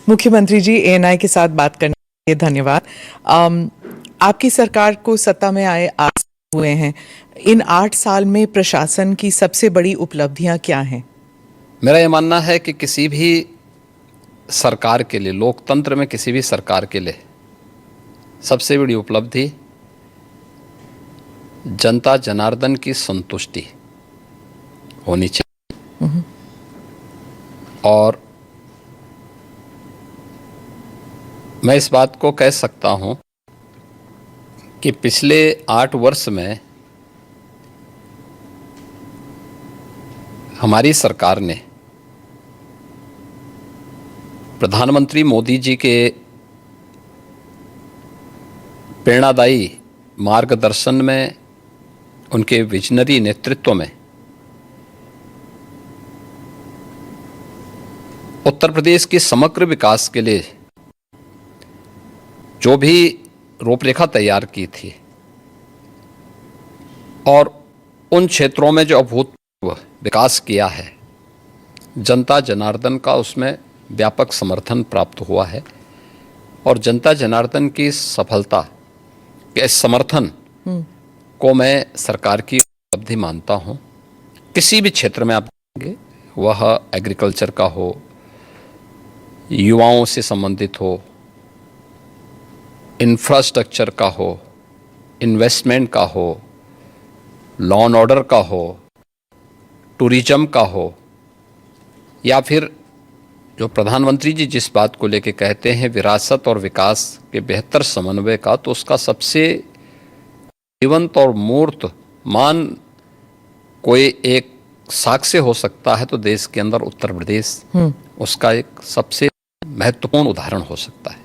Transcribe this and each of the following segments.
मुख्यमंत्री जी, एएनआई के साथ बात करने के लिए धन्यवाद। आपकी सरकार को सत्ता में आए 8 साल हुए हैं। इन 8 साल में प्रशासन की सबसे बड़ी उपलब्धियां क्या हैं? मेरा ये मानना है कि किसी भी सरकार के लिए, लोकतंत्र में किसी भी सरकार के लिए सबसे बड़ी उपलब्धि जनता जनार्दन की संतुष्टि होनी चाहिए। और मैं इस बात को कह सकता हूं कि पिछले 8 वर्ष में हमारी सरकार ने प्रधानमंत्री मोदी जी के प्रेरणादायी मार्गदर्शन में, उनके विजनरी नेतृत्व में उत्तर प्रदेश के समग्र विकास के लिए जो भी रूपरेखा तैयार की थी और उन क्षेत्रों में जो अभूतपूर्व विकास किया है, जनता जनार्दन का उसमें व्यापक समर्थन प्राप्त हुआ है। और जनता जनार्दन की सफलता के समर्थन को मैं सरकार की उपलब्धि मानता हूं। किसी भी क्षेत्र में आप देखेंगे, वह एग्रीकल्चर का हो, युवाओं से संबंधित हो, इंफ्रास्ट्रक्चर का हो, इन्वेस्टमेंट का हो, लॉ एंड ऑर्डर का हो, टूरिज्म का हो, या फिर जो प्रधानमंत्री जी जिस बात को लेके कहते हैं विरासत और विकास के बेहतर समन्वय का, तो उसका सबसे जीवंत और मूर्त मान कोई एक साक्ष्य हो सकता है तो देश के अंदर उत्तर प्रदेश उसका एक सबसे महत्वपूर्ण उदाहरण हो सकता है।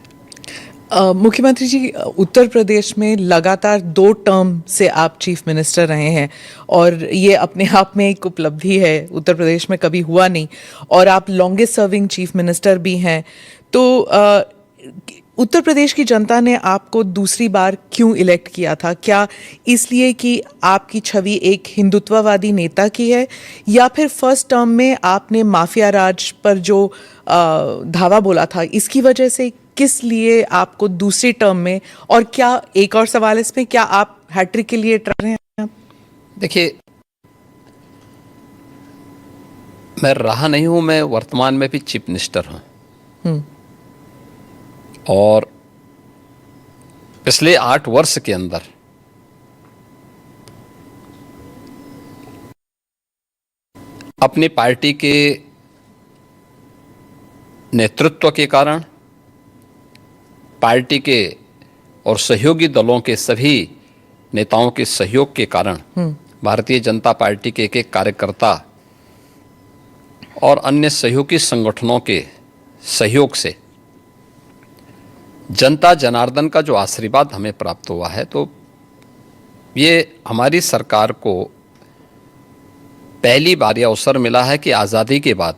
मुख्यमंत्री जी, उत्तर प्रदेश में लगातार 2 टर्म से आप चीफ मिनिस्टर रहे हैं और ये अपने आप में एक उपलब्धि है, उत्तर प्रदेश में कभी हुआ नहीं। और आप लॉन्गेस्ट सर्विंग चीफ मिनिस्टर भी हैं। तो उत्तर प्रदेश की जनता ने आपको दूसरी बार क्यों इलेक्ट किया था? क्या इसलिए कि आपकी छवि एक हिंदुत्ववादी नेता की है, या फिर फर्स्ट टर्म में आपने माफिया राज पर जो धावा बोला था इसकी वजह से? किस लिए आपको दूसरी टर्म में? और क्या एक और सवाल इसमें, क्या आप हैट्रिक के लिए ट्राई रहे हैं? देखिए, मैं रहा नहीं हूं, मैं वर्तमान में भी चीफ मिनिस्टर हूं। और पिछले 8 वर्ष के अंदर अपनी पार्टी के नेतृत्व के कारण, पार्टी के और सहयोगी दलों के सभी नेताओं के सहयोग के कारण, भारतीय जनता पार्टी के एक कार्यकर्ता और अन्य सहयोगी संगठनों के सहयोग से जनता जनार्दन का जो आशीर्वाद हमें प्राप्त हुआ है, तो ये हमारी सरकार को पहली बार यह अवसर मिला है कि आज़ादी के बाद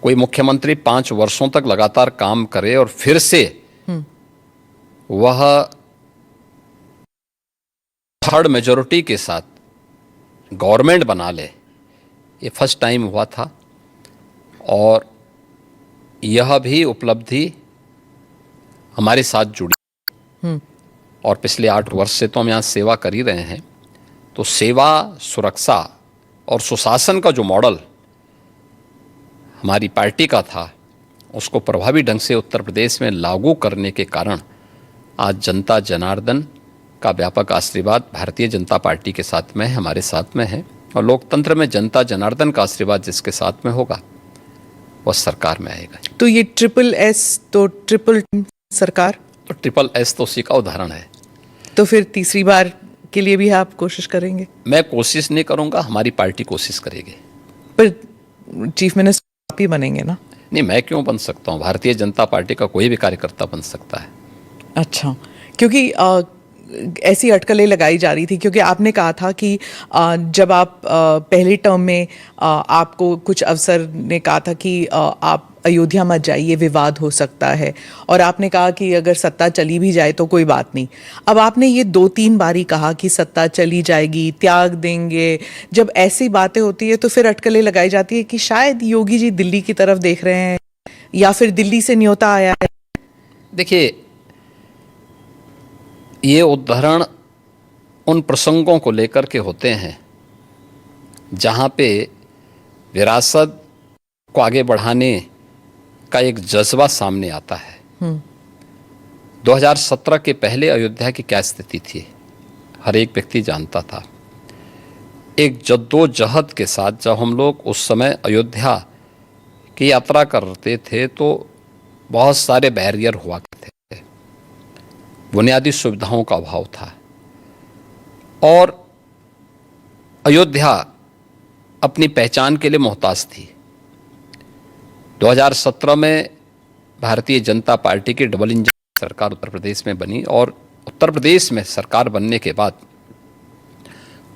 कोई मुख्यमंत्री 5 वर्षों तक लगातार काम करे और फिर से वह थर्ड मेजॉरिटी के साथ गवर्नमेंट बना ले। ये फर्स्ट टाइम हुआ था और यह भी उपलब्धि हमारे साथ जुड़ी। और पिछले 8 वर्ष से तो हम यहाँ सेवा कर ही रहे हैं, तो सेवा, सुरक्षा और सुशासन का जो मॉडल हमारी पार्टी का था, उसको प्रभावी ढंग से उत्तर प्रदेश में लागू करने के कारण आज जनता जनार्दन का व्यापक आशीर्वाद भारतीय जनता पार्टी के साथ में है, हमारे साथ में है। और लोकतंत्र में जनता जनार्दन का आशीर्वाद जिसके साथ में होगा वह सरकार में आएगा। तो ये ट्रिपल एस, तो ट्रिपल सरकार, तो ट्रिपल एस तो उसी का उदाहरण है। तो फिर तीसरी बार के लिए भी आप कोशिश करेंगे? मैं कोशिश नहीं करूंगा, हमारी पार्टी कोशिश करेगी। पर चीफ मिनिस्टर आप ही बनेंगे ना? नहीं, मैं क्यों बन सकता हूं? भारतीय जनता पार्टी का कोई भी कार्यकर्ता बन सकता है। अच्छा, क्योंकि ऐसी अटकलें लगाई जा रही थी, क्योंकि आपने कहा था कि जब आप पहली टर्म में आपको कुछ अफसर ने कहा था कि आप अयोध्या मत जाइए, विवाद हो सकता है, और आपने कहा कि अगर सत्ता चली भी जाए तो कोई बात नहीं। अब आपने ये 2-3 बारी कहा कि सत्ता चली जाएगी, त्याग देंगे। जब ऐसी बातें होती है तो फिर अटकलें लगाई जाती है कि शायद योगी जी दिल्ली की तरफ देख रहे हैं, या फिर दिल्ली से न्योता आया है? देखिए, ये उदाहरण उन प्रसंगों को लेकर के होते हैं जहाँ पे विरासत को आगे बढ़ाने का एक जज्बा सामने आता है। 2017 के पहले अयोध्या की क्या स्थिति थी, हर एक व्यक्ति जानता था। एक जद्दोजहद के साथ जब हम लोग उस समय अयोध्या की यात्रा करते थे तो बहुत सारे बैरियर हुआ करते थे, बुनियादी सुविधाओं का अभाव था और अयोध्या अपनी पहचान के लिए मोहताज थी। 2017 में भारतीय जनता पार्टी की डबल इंजन सरकार उत्तर प्रदेश में बनी और उत्तर प्रदेश में सरकार बनने के बाद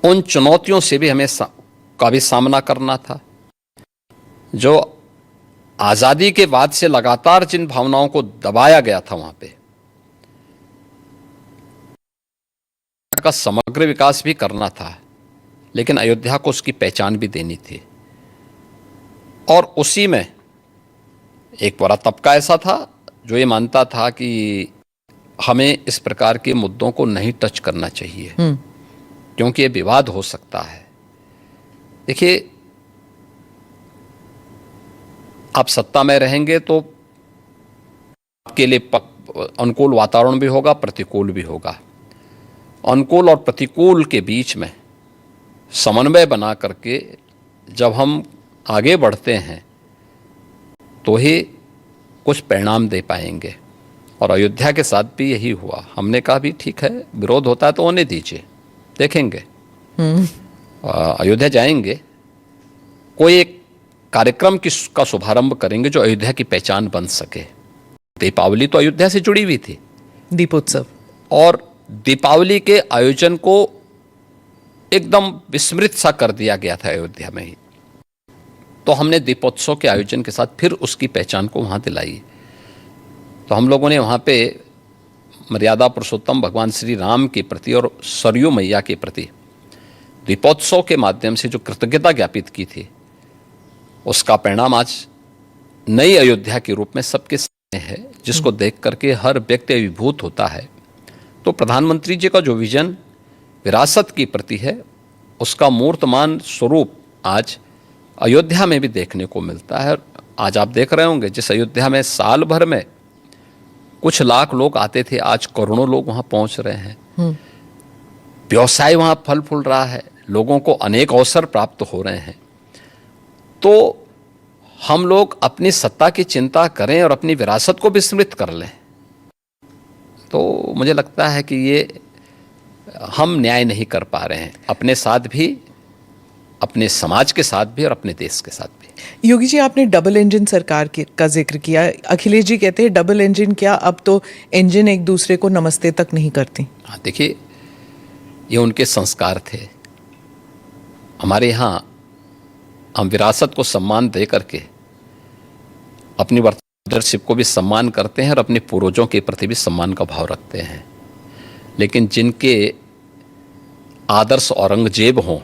उन चुनौतियों से भी हमें का भी सामना करना था। जो आज़ादी के बाद से लगातार जिन भावनाओं को दबाया गया था, वहां पे का समग्र विकास भी करना था, लेकिन अयोध्या को उसकी पहचान भी देनी थी। और उसी में एक बड़ा तबका ऐसा था जो ये मानता था कि हमें इस प्रकार के मुद्दों को नहीं टच करना चाहिए क्योंकि ये विवाद हो सकता है। देखिए, आप सत्ता में रहेंगे तो आपके लिए अनुकूल वातावरण भी होगा, प्रतिकूल भी होगा। अनुकूल और प्रतिकूल के बीच में समन्वय बना करके जब हम आगे बढ़ते हैं तो ही कुछ परिणाम दे पाएंगे। और अयोध्या के साथ भी यही हुआ। हमने कहा भी ठीक है, विरोध होता है तो होने दीजिए, देखेंगे। अयोध्या जाएंगे, कोई एक कार्यक्रम का शुभारंभ करेंगे जो अयोध्या की पहचान बन सके। दीपावली तो अयोध्या से जुड़ी हुई थी, दीपोत्सव, और दीपावली के आयोजन को एकदम विस्मृत सा कर दिया गया था अयोध्या में ही। तो हमने दीपोत्सव के आयोजन के साथ फिर उसकी पहचान को वहाँ दिलाई। तो हम लोगों ने वहाँ पे मर्यादा पुरुषोत्तम भगवान श्री राम के प्रति और सरयू मैया के प्रति दीपोत्सव के माध्यम से जो कृतज्ञता ज्ञापित की थी, उसका परिणाम आज नई अयोध्या के रूप में सबके सामने है, जिसको देख करके हर व्यक्ति अभिभूत होता है। तो प्रधानमंत्री जी का जो विजन विरासत की प्रति है, उसका मूर्तमान स्वरूप आज अयोध्या में भी देखने को मिलता है। आज आप देख रहे होंगे, जिस अयोध्या में साल भर में कुछ लाख लोग आते थे, आज करोड़ों लोग वहां पहुंच रहे हैं। व्यवसाय वहां फल फूल रहा है, लोगों को अनेक अवसर प्राप्त हो रहे हैं। तो हम लोग अपनी सत्ता की चिंता करें और अपनी विरासत को विस्मृत कर लें, तो मुझे लगता है कि ये हम न्याय नहीं कर पा रहे हैं, अपने साथ भी, अपने समाज के साथ भी और अपने देश के साथ भी। योगी जी, आपने डबल इंजन सरकार का जिक्र किया। अखिलेश जी कहते हैं डबल इंजन क्या, अब तो इंजन एक दूसरे को नमस्ते तक नहीं करती। हाँ, देखिए, ये उनके संस्कार थे। हमारे यहाँ हम विरासत को सम्मान दे करके अपनी लीडरशिप को भी सम्मान करते हैं और अपने पूर्वजों के प्रति भी सम्मान का भाव रखते हैं। लेकिन जिनके आदर्श औरंगजेब हों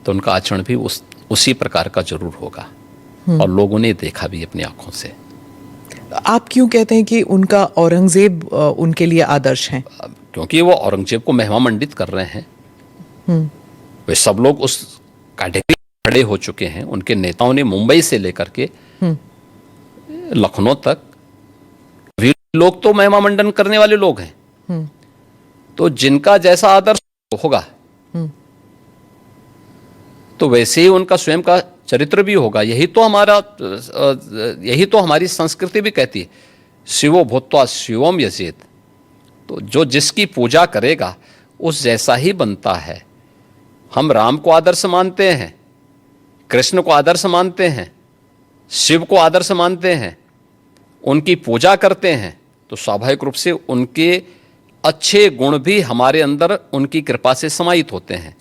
तो उनका आचरण भी उसी प्रकार का जरूर होगा, और लोगों ने देखा भी अपनी आंखों से। आप क्यों कहते हैं कि उनका औरंगजेब उनके लिए आदर्श हैं? क्योंकि वो औरंगजेब को महिमा मंडित कर रहे हैं। वे सब लोग उस कैटेगरी खड़े हो चुके हैं। उनके नेताओं ने मुंबई से लेकर के लखनऊ तक भी लोग तो महिमा मंडन करने वाले लोग हैं। तो जिनका जैसा आदर्श होगा तो वैसे ही उनका स्वयं का चरित्र भी होगा। यही तो हमारी संस्कृति भी कहती है, शिवो भूत्वा शिवम यजेत। तो जो जिसकी पूजा करेगा उस जैसा ही बनता है। हम राम को आदर्श मानते हैं, कृष्ण को आदर्श मानते हैं, शिव को आदर्श मानते हैं, उनकी पूजा करते हैं, तो स्वाभाविक रूप से उनके अच्छे गुण भी हमारे अंदर उनकी कृपा से समाहित होते हैं।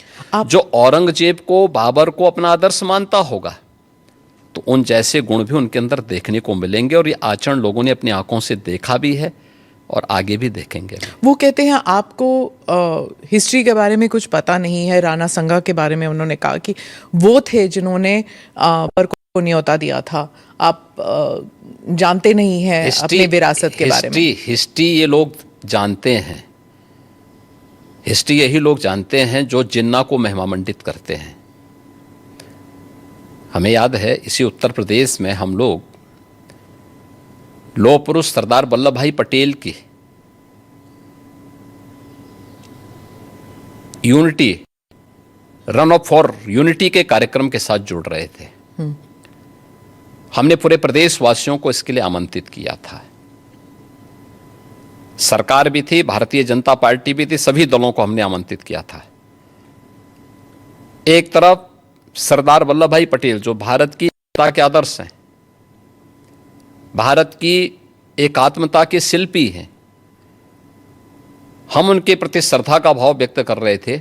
जो औरंगजेब को, बाबर को अपना आदर्श मानता होगा तो उन जैसे गुण भी उनके अंदर देखने को मिलेंगे, और ये आचरण लोगों ने अपनी आंखों से देखा भी है और आगे भी देखेंगे। वो कहते हैं आपको हिस्ट्री के बारे में कुछ पता नहीं है। राणा संगा के बारे में उन्होंने कहा कि वो थे जिन्होंने पर को न्योता दिया था। आप जानते नहीं हैं अपने विरासत के बारे में। हिस्ट्री ये लोग जानते हैं। हिस्ट्री यही लोग जानते हैं जो जिन्ना को महिमामंडित करते हैं। हमें याद है इसी उत्तर प्रदेश में हम लोग लौह पुरुष सरदार वल्लभ भाई पटेल की unity run up for unity के कार्यक्रम के साथ जुड़ रहे थे। हमने पूरे प्रदेशवासियों को इसके लिए आमंत्रित किया था। सरकार भी थी, भारतीय जनता पार्टी भी थी, सभी दलों को हमने आमंत्रित किया था। एक तरफ सरदार वल्लभ भाई पटेल जो भारत की एकता के आदर्श हैं, भारत की एकात्मता के शिल्पी हैं, हम उनके प्रति श्रद्धा का भाव व्यक्त कर रहे थे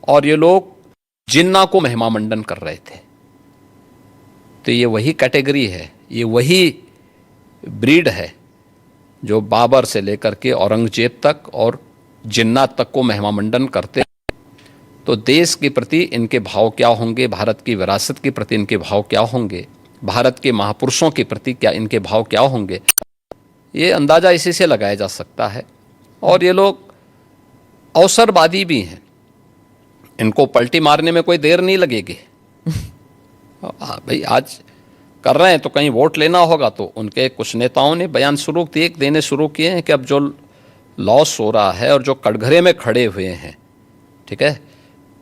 और ये लोग जिन्ना को महिमामंडन कर रहे थे। तो ये वही कैटेगरी है, ये वही ब्रीड है जो बाबर से लेकर के औरंगजेब तक और जिन्ना तक को महिमामंडन करते। तो देश के प्रति इनके भाव क्या होंगे, भारत की विरासत के प्रति इनके भाव क्या होंगे, भारत के महापुरुषों के प्रति क्या इनके भाव क्या होंगे, ये अंदाज़ा इसी से लगाया जा सकता है। और ये लोग अवसरवादी भी हैं, इनको पलटी मारने में कोई देर नहीं लगेगी। भाई आज कर रहे हैं तो कहीं वोट लेना होगा, तो उनके कुछ नेताओं ने बयान देने शुरू किए हैं कि अब जो लॉस हो रहा है और जो कटघरे में खड़े हुए हैं, ठीक है,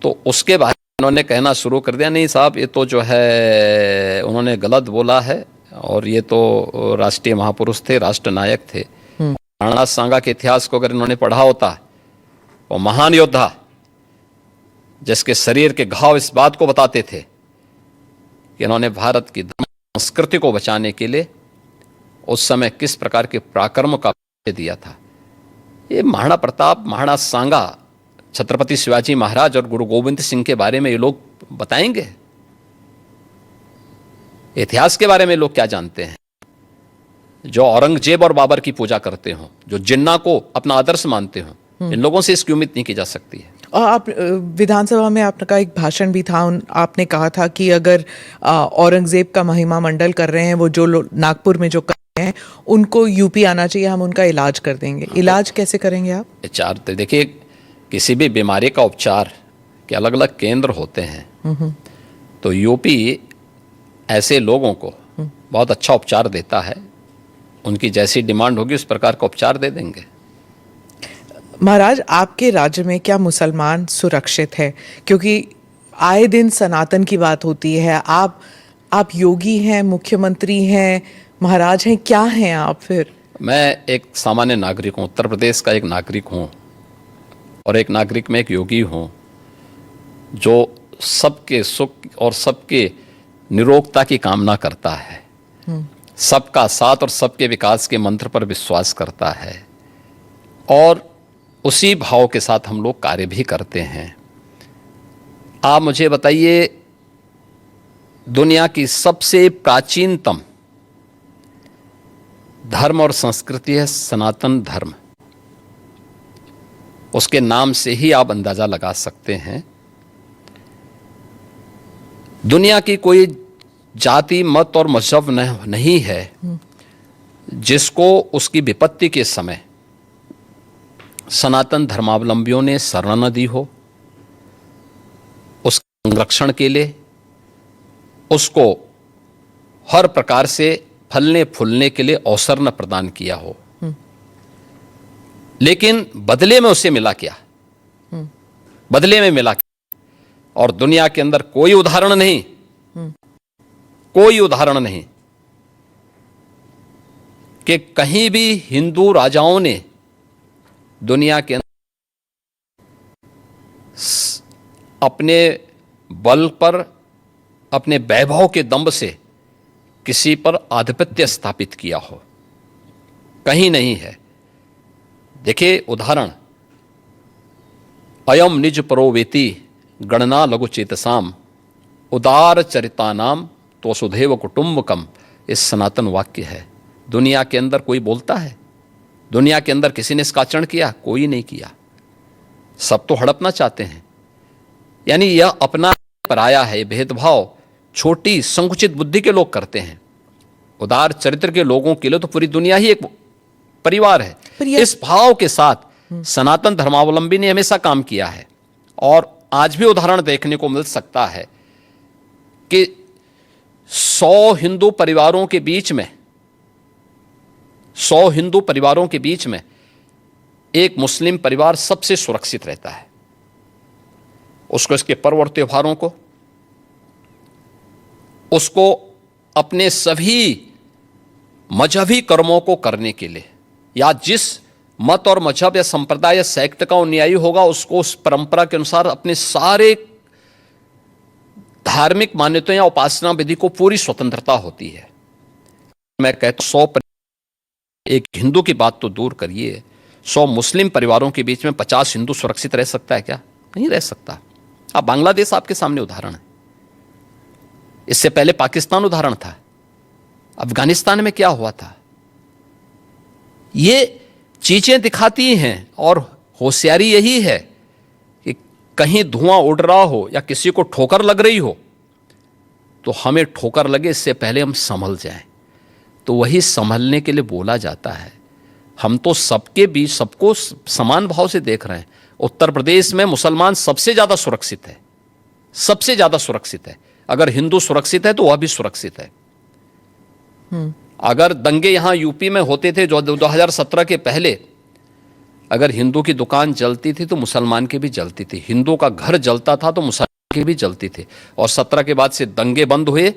तो उसके बाद उन्होंने कहना शुरू कर दिया, नहीं साहब ये तो जो है उन्होंने गलत बोला है और ये तो राष्ट्रीय महापुरुष थे, राष्ट्र नायक थे। राणा सांगा के इतिहास को अगर इन्होंने पढ़ा होता, वो महान योद्धा जिसके शरीर के घाव इस बात को बताते थे कि इन्होंने भारत की संस्कृति को बचाने के लिए उस समय किस प्रकार के पराक्रम का परिचय दिया था। ये महाराणा प्रताप, महाराणा सांगा, छत्रपति शिवाजी महाराज और गुरु गोविंद सिंह के बारे में ये लोग बताएंगे। इतिहास के बारे में लोग क्या जानते हैं? जो औरंगजेब और बाबर की पूजा करते हो, जो जिन्ना को अपना आदर्श मानते हो, इन लोगों से इसकी उम्मीद नहीं की जा सकती है। और आप विधानसभा में आपका एक भाषण भी था, आपने कहा था कि अगर औरंगजेब का महिमा मंडल कर रहे हैं, वो जो नागपुर में जो कर रहे हैं, उनको यूपी आना चाहिए, हम उनका इलाज कर देंगे। इलाज कैसे करेंगे आप? उपचार तो देखिए, किसी भी बीमारी का उपचार के अलग अलग केंद्र होते हैं। तो यूपी ऐसे लोगों को बहुत अच्छा उपचार देता है। उनकी जैसी डिमांड होगी उस प्रकार का उपचार दे देंगे। महाराज, आपके राज्य में क्या मुसलमान सुरक्षित है? क्योंकि आए दिन सनातन की बात होती है। आप योगी हैं, मुख्यमंत्री हैं, महाराज हैं, क्या हैं आप फिर? मैं एक सामान्य नागरिक हूँ, उत्तर प्रदेश का एक नागरिक हूँ, और एक नागरिक में एक योगी हूँ जो सबके सुख और सबके निरोगता की कामना करता है, सबका साथ और सबके विकास के मंत्र पर विश्वास करता है, और उसी भाव के साथ हम लोग कार्य भी करते हैं। आप मुझे बताइए, दुनिया की सबसे प्राचीनतम धर्म और संस्कृति है सनातन धर्म। उसके नाम से ही आप अंदाजा लगा सकते हैं। दुनिया की कोई जाति, मत और मजहब नहीं है जिसको उसकी विपत्ति के समय सनातन धर्मावलंबियों ने शरण न दी हो, उसके संरक्षण के लिए उसको हर प्रकार से फलने फूलने के लिए अवसर न प्रदान किया हो। लेकिन बदले में उसे मिला क्या? बदले में मिला क्या? और दुनिया के अंदर कोई उदाहरण नहीं, कोई उदाहरण नहीं कि कहीं भी हिंदू राजाओं ने दुनिया के अंदर अपने बल पर, अपने वैभव के दंभ से किसी पर आधिपत्य स्थापित किया हो, कहीं नहीं है। देखिए उदाहरण, अयम निज परोवेति गणना लघु चेतसाम उदार चरितानाम तो वसुधैव कुटुंबकम, इस सनातन वाक्य है। दुनिया के अंदर कोई बोलता है? दुनिया के अंदर किसी ने इसका आचरण किया? कोई नहीं किया। सब तो हड़पना चाहते हैं। यानी यह अपना पराया है, भेदभाव छोटी संकुचित बुद्धि के लोग करते हैं। उदार चरित्र के लोगों के लिए तो पूरी दुनिया ही एक परिवार है। इस भाव के साथ सनातन धर्मावलंबी ने हमेशा काम किया है और आज भी उदाहरण देखने को मिल सकता है कि 100 हिंदू परिवारों के बीच में 100 हिंदू परिवारों के बीच में एक मुस्लिम परिवार सबसे सुरक्षित रहता है। उसको इसके पर्व और त्योहारों को, उसको अपने सभी मजहबी कर्मों को करने के लिए, या जिस मत और मजहब या संप्रदाय या सेक्ट का अनुयायी होगा उसको उस परंपरा के अनुसार अपने सारे धार्मिक मान्यताओं या उपासना विधि को पूरी स्वतंत्रता होती है। मैं कहता हूं 100 एक हिंदू की बात तो दूर करिए, 100 मुस्लिम परिवारों के बीच में 50 हिंदू सुरक्षित रह सकता है क्या? नहीं रह सकता। अब बांग्लादेश आपके सामने उदाहरण है, इससे पहले पाकिस्तान उदाहरण था, अफगानिस्तान में क्या हुआ था। ये चीजें दिखाती हैं और होशियारी यही है कि कहीं धुआं उड़ रहा हो या किसी को ठोकर लग रही हो तो हमें ठोकर लगे इससे पहले हम संभल जाएं। तो वही संभलने के लिए बोला जाता है। हम तो सबके बीच सबको समान भाव से देख रहे हैं। उत्तर प्रदेश में मुसलमान सबसे ज्यादा सुरक्षित है, सबसे ज्यादा सुरक्षित है। अगर हिंदू सुरक्षित है तो वह भी सुरक्षित है। अगर दंगे यहां यूपी में होते थे जो 2017 के पहले, अगर हिंदू की दुकान जलती थी तो मुसलमान की भी जलती थी, हिंदू का घर जलता था तो मुसलमान की भी जलती थी। और 17 के बाद से दंगे बंद हुए।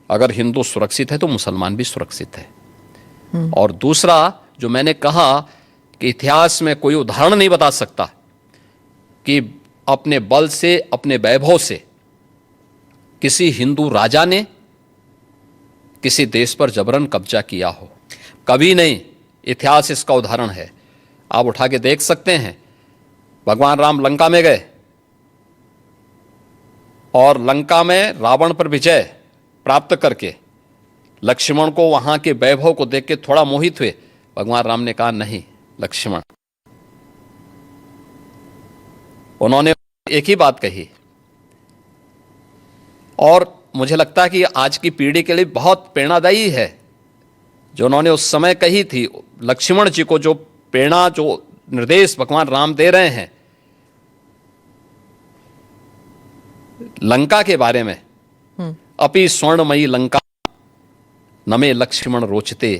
अगर हिंदू सुरक्षित है तो मुसलमान भी सुरक्षित है। और दूसरा जो मैंने कहा कि इतिहास में कोई उदाहरण नहीं बता सकता कि अपने बल से, अपने वैभव से किसी हिंदू राजा ने किसी देश पर जबरन कब्जा किया हो, कभी नहीं। इतिहास इसका उदाहरण है, आप उठा के देख सकते हैं। भगवान राम लंका में गए और लंका में रावण पर विजय प्राप्त करके लक्ष्मण को वहां के वैभव को देख के थोड़ा मोहित हुए। भगवान राम ने कहा नहीं लक्ष्मण, उन्होंने एक ही बात कही और मुझे लगता है कि आज की पीढ़ी के लिए बहुत प्रेरणादायी है जो उन्होंने उस समय कही थी। लक्ष्मण जी को जो प्रेरणा, जो निर्देश भगवान राम दे रहे हैं लंका के बारे में, अपि स्वर्णमयी लंका न मे लक्ष्मण रोचते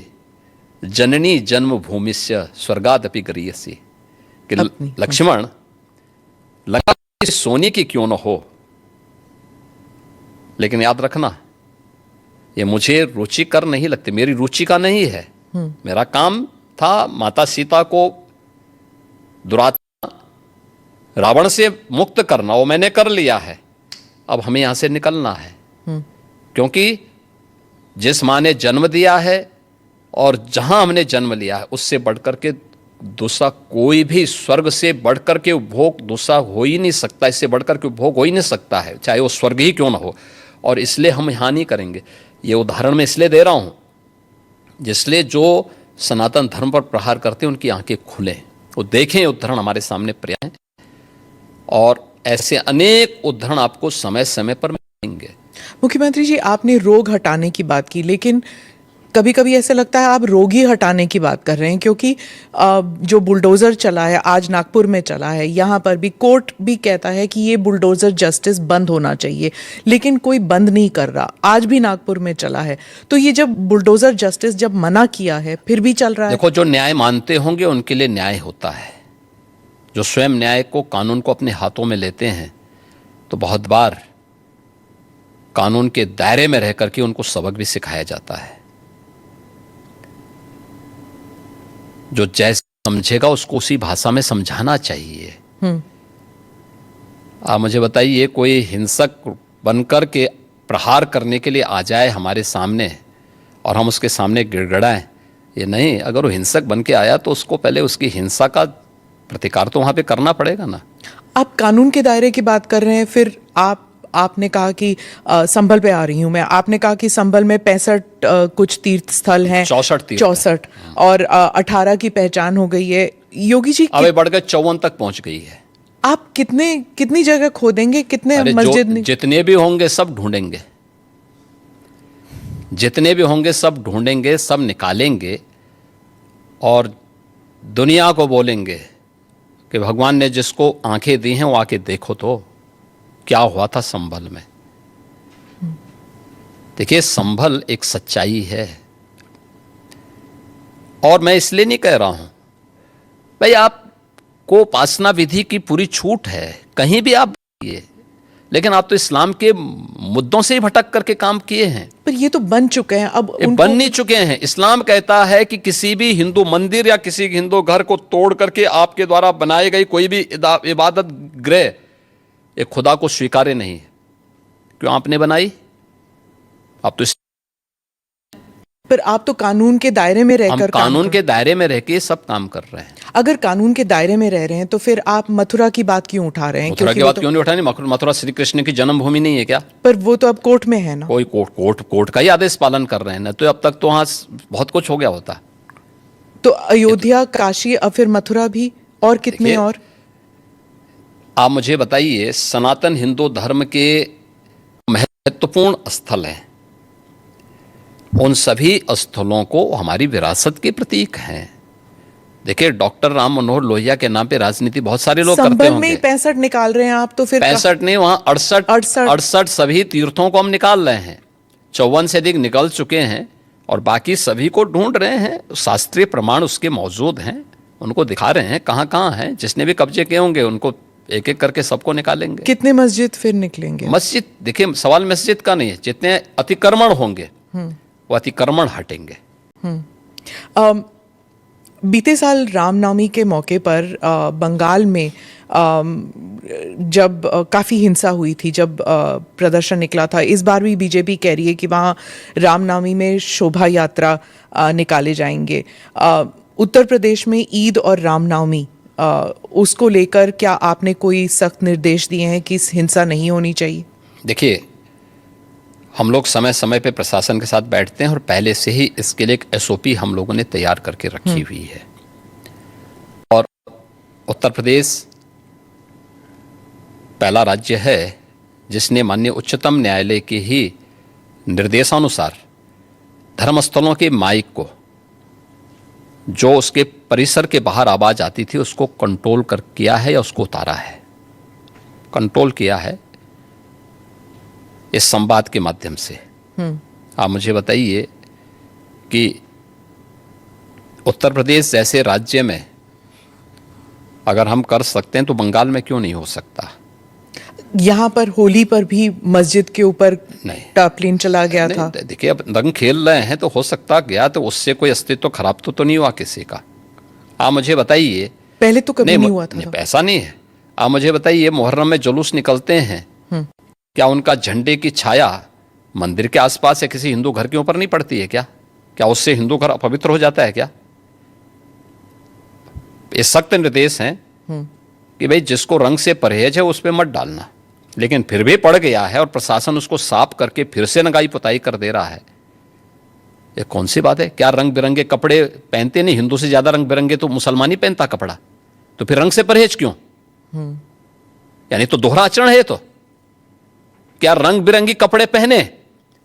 जननी जन्म भूमिस्य स्वर्गादपि गरीयसी, कि लक्ष्मण लंका सोने की क्यों न हो, लेकिन याद रखना ये मुझे रुचिकर नहीं लगती, मेरी रुचि का नहीं है। मेरा काम था माता सीता को दुरात्मा रावण से मुक्त करना, वो मैंने कर लिया है। अब हमें यहां से निकलना है क्योंकि जिस माँ ने जन्म दिया है और जहां हमने जन्म लिया है उससे बढ़कर के दूसरा कोई भी, स्वर्ग से बढ़कर के उपभोग दूसरा हो ही नहीं सकता, इससे बढ़कर के उपभोग हो ही नहीं सकता है, चाहे वो स्वर्ग ही क्यों ना हो। और इसलिए हम यहाँ नहीं करेंगे। ये उदाहरण मैं इसलिए दे रहा हूँ जिसलिए जो सनातन धर्म पर प्रहार करते हैं उनकी आंखें खुलें, वो देखें उदाहरण हमारे सामने पर्याय, और ऐसे अनेक उदाहरण आपको समय समय पर मिलेंगे। मुख्यमंत्री जी, आपने रोग हटाने की बात की, लेकिन कभी कभी ऐसा लगता है आप रोग ही हटाने की बात कर रहे हैं, क्योंकि जो बुलडोज़र चला है, आज नागपुर में चला है, यहाँ पर भी कोर्ट भी कहता है कि ये बुलडोज़र जस्टिस बंद होना चाहिए, लेकिन कोई बंद नहीं कर रहा। आज भी नागपुर में चला है, तो ये जब बुलडोज़र जस्टिस जब मना किया है फिर भी चल रहा है। देखो, जो न्याय मानते होंगे उनके लिए न्याय होता है। जो स्वयं न्याय को, कानून को अपने हाथों में लेते हैं तो बहुत बार कानून के दायरे में रह करके उनको सबक भी सिखाया जाता है। जो जैसे समझेगा उसको उसी भाषा में समझाना चाहिए। आप मुझे बताइए, कोई हिंसक बनकर के प्रहार करने के लिए आ जाए हमारे सामने और हम उसके सामने गिड़गिड़ाएं? ये नहीं। अगर वो हिंसक बन के आया तो उसको पहले उसकी हिंसा का प्रतिकार तो वहां पे करना पड़ेगा ना। आप कानून के दायरे की बात कर रहे हैं, फिर आपने कहा कि संभल पे आ रही हूं मैं, आपने कहा कि संभल में 65 कुछ तीर्थ स्थल हैं, 64 और 18 की पहचान हो गई है। योगी जी अब बढ़कर 54 तक पहुंच गई है। आप कितनी जगह खोदेंगे, कितने मस्जिद? जितने भी होंगे सब ढूंढेंगे। जितने भी होंगे सब ढूंढेंगे, सब निकालेंगे और दुनिया को बोलेंगे कि भगवान ने जिसको आंखें दी हैं वो आके देखो तो क्या हुआ था संभल में। देखिए, संभल एक सच्चाई है और मैं इसलिए नहीं कह रहा हूं भाई आपको उपासना विधि की पूरी छूट है, कहीं भी आप ये, लेकिन आप तो इस्लाम के मुद्दों से ही भटक करके काम किए हैं। पर ये तो बन चुके हैं, अब ये बन नहीं चुके हैं। इस्लाम कहता है कि किसी भी हिंदू मंदिर या किसी हिंदू घर को तोड़ करके आपके द्वारा बनाई गई कोई भी इबादत गृह ये खुदा को स्वीकार्य नहीं है। क्यों आपने बनाई? आप तो पर आप तो कानून के दायरे में रहकर हम कानून के दायरे में रह के सब काम कर रहे हैं। अगर कानून के दायरे में रह रहे हैं तो फिर आप मथुरा की बात क्यों उठा रहे हैं? मथुरा की बात क्यों नहीं उठानी? मथुरा श्री कृष्ण की जन्मभूमि नहीं है क्या? पर वो तो अब कोर्ट में है ना। कोई कोर्ट का ही आदेश पालन कर रहे हैं ना, तो अब तक तो वहां बहुत कुछ हो गया होता। तो अयोध्या, काशी, अब फिर मथुरा भी, और कितने और? आप मुझे बताइए, सनातन हिंदू धर्म के महत्वपूर्ण स्थल हैं, उन सभी स्थलों को हमारी विरासत के प्रतीक हैं। देखिए, डॉक्टर राम मनोहर लोहिया के नाम पे राजनीति बहुत सारे लोग करते होंगे। संभल में 65 निकाल रहे हैं आप, तो फिर 65 नहीं, वहां 68 सभी तीर्थों को हम निकाल रहे हैं। 54 से अधिक निकल चुके हैं और बाकी सभी को ढूंढ रहे हैं। शास्त्रीय प्रमाण उसके मौजूद हैं, उनको दिखा रहे हैं कहाँ कहाँ हैं। जिसने भी कब्जे किए होंगे उनको एक एक करके सबको निकालेंगे। कितने मस्जिद फिर निकलेंगे? मस्जिद, देखिए सवाल मस्जिद का नहीं है, जितने अतिक्रमण होंगे वो अतिक्रमण हटेंगे। बीते साल रामनवमी के मौके पर बंगाल में जब काफ़ी हिंसा हुई थी, जब प्रदर्शन निकला था, इस बार भी बीजेपी कह रही है कि वहाँ रामनवमी में शोभा यात्रा निकाले जाएंगे। उत्तर प्रदेश में ईद और रामनवमी उसको लेकर क्या आपने कोई सख्त निर्देश दिए हैं कि हिंसा नहीं होनी चाहिए? देखिए, हम लोग समय समय पे प्रशासन के साथ बैठते हैं और पहले से ही इसके लिए एक एसओपी हम लोगों ने तैयार करके रखी हुई है। और उत्तर प्रदेश पहला राज्य है जिसने माननीय उच्चतम न्यायालय के ही निर्देशानुसार धर्मस्थलों के माइक को, जो उसके परिसर के बाहर आवाज आती थी, उसको कंट्रोल कर किया है या उसको उतारा है, कंट्रोल किया है इस संवाद के माध्यम से। आप मुझे बताइए कि उत्तर प्रदेश जैसे राज्य में अगर हम कर सकते हैं तो बंगाल में क्यों नहीं हो सकता? यहाँ पर होली पर भी मस्जिद के ऊपर टार्पलिन चला गया था। देखिए, अब रंग खेल रहे हैं तो हो सकता गया, तो उससे कोई अस्तित्व खराब तो नहीं हुआ किसी का। आप मुझे बताइए, पहले तो कभी नहीं हुआ था। ऐसा नहीं है। आप मुझे बताइए, मुहर्रम में जुलूस निकलते हैं, क्या उनका झंडे की छाया मंदिर के आसपास या किसी हिंदू घर के ऊपर नहीं पड़ती है क्या? क्या उससे हिंदू घर अपवित्र हो जाता है क्या? ये सख्त निर्देश हैं कि भाई जिसको रंग से परहेज है उस पर मत डालना, लेकिन फिर भी पड़ गया है और प्रशासन उसको साफ करके फिर से नगाई पुताई कर दे रहा है। ये कौन सी बात है? क्या रंग बिरंगे कपड़े पहनते नहीं? हिंदू से ज्यादा रंग बिरंगे तो मुसलमान ही पहनता कपड़ा, तो फिर रंग से परहेज क्यों? यानी तो दोहरा आचरण है। तो क्या रंग बिरंगी कपड़े पहने,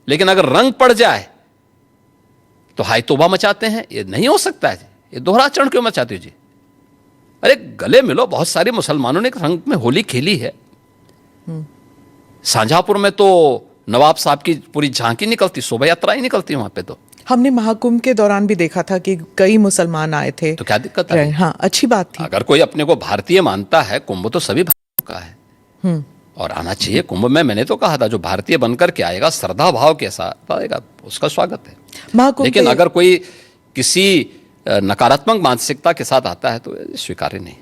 लेकिन अगर रंग पड़ जाए तो हाय तौबा मचाते हैं? ये नहीं हो सकता है। ये दोहरा आचरण क्यों मचाते हो जी? अरे गले मिलो। बहुत सारे मुसलमानों ने रंग में होली खेली है। शाहजहांपुर में तो नवाब साहब की पूरी झांकी निकलती, शोभा यात्रा ही निकलती वहां पे। तो हमने महाकुंभ के दौरान भी देखा था कि कई मुसलमान आए थे। तो क्या दिक्कत है? हाँ, अच्छी बात थी। अगर कोई अपने को भारतीय मानता है, कुंभ तो सभी भारतीयों का है और आना चाहिए कुंभ में। मैंने तो कहा था जो भारतीय बनकर के आएगा, श्रद्धा भाव के साथ आएगा, उसका स्वागत है। लेकिन अगर कोई किसी नकारात्मक मानसिकता के साथ आता है तो स्वीकार्य नहीं।